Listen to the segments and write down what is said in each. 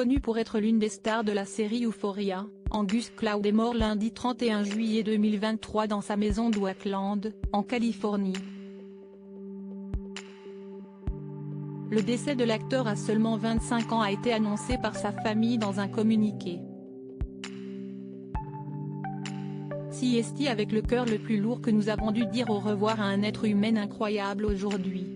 Connu pour être l'une des stars de la série Euphoria, Angus Cloud est mort lundi 31 juillet 2023 dans sa maison d'Oakland, en Californie. Le décès de l'acteur à seulement 25 ans a été annoncé par sa famille dans un communiqué. C'est avec le cœur le plus lourd que nous avons dû dire au revoir à un être humain incroyable aujourd'hui.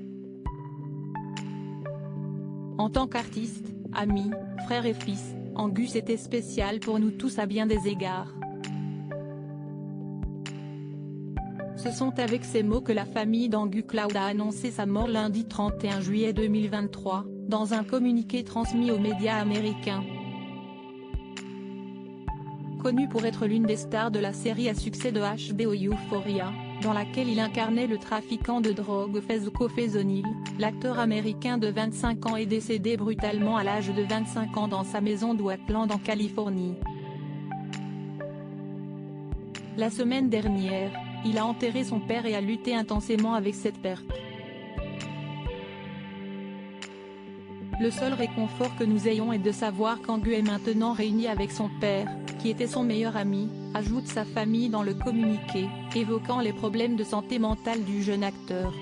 En tant qu'artiste, ami, frère et fils, Angus était spécial pour nous tous à bien des égards. Ce sont avec ces mots que la famille d'Angus Cloud a annoncé sa mort lundi 31 juillet 2023, dans un communiqué transmis aux médias américains. Connu pour être l'une des stars de la série à succès de HBO Euphoria, dans laquelle il incarnait le trafiquant de drogue phénylketonuria, l'acteur américain de 25 ans est décédé brutalement à l'âge de 25 ans dans sa maison d'Oakland en Californie. La semaine dernière, il a enterré son père et a lutté intensément avec cette perte. Le seul réconfort que nous ayons est de savoir qu'Angus est maintenant réuni avec son père, qui était son meilleur ami, ajoute sa famille dans le communiqué, évoquant les problèmes de santé mentale du jeune acteur.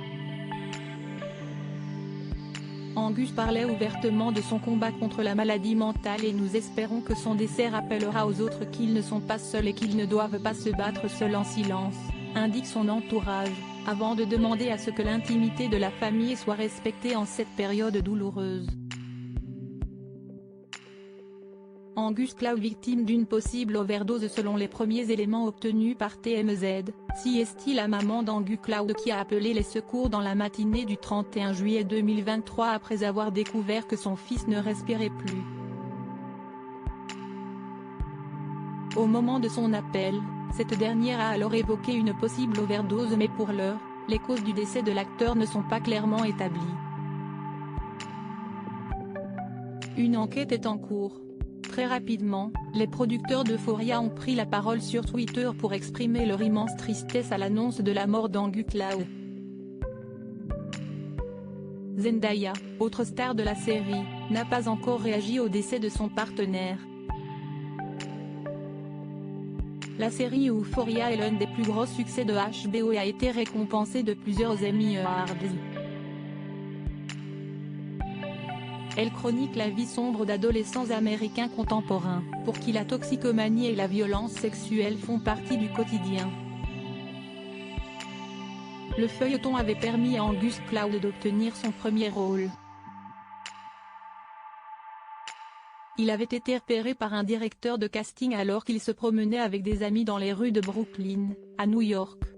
Angus parlait ouvertement de son combat contre la maladie mentale et nous espérons que son décès rappellera aux autres qu'ils ne sont pas seuls et qu'ils ne doivent pas se battre seuls en silence, indique son entourage, avant de demander à ce que l'intimité de la famille soit respectée en cette période douloureuse. Angus Cloud victime d'une possible overdose selon les premiers éléments obtenus par TMZ, c'est la maman d'Angus Cloud qui a appelé les secours dans la matinée du 31 juillet 2023 après avoir découvert que son fils ne respirait plus. Au moment de son appel, cette dernière a alors évoqué une possible overdose mais pour l'heure, les causes du décès de l'acteur ne sont pas clairement établies. Une enquête est en cours. Très rapidement, les producteurs d'Euphoria ont pris la parole sur Twitter pour exprimer leur immense tristesse à l'annonce de la mort d'Angus Cloud. Zendaya, autre star de la série, n'a pas encore réagi au décès de son partenaire. La série Euphoria est l'un des plus gros succès de HBO et a été récompensée de plusieurs Emmy Awards. Elle chronique la vie sombre d'adolescents américains contemporains, pour qui la toxicomanie et la violence sexuelle font partie du quotidien. Le feuilleton avait permis à Angus Cloud d'obtenir son premier rôle. Il avait été repéré par un directeur de casting alors qu'il se promenait avec des amis dans les rues de Brooklyn, à New York.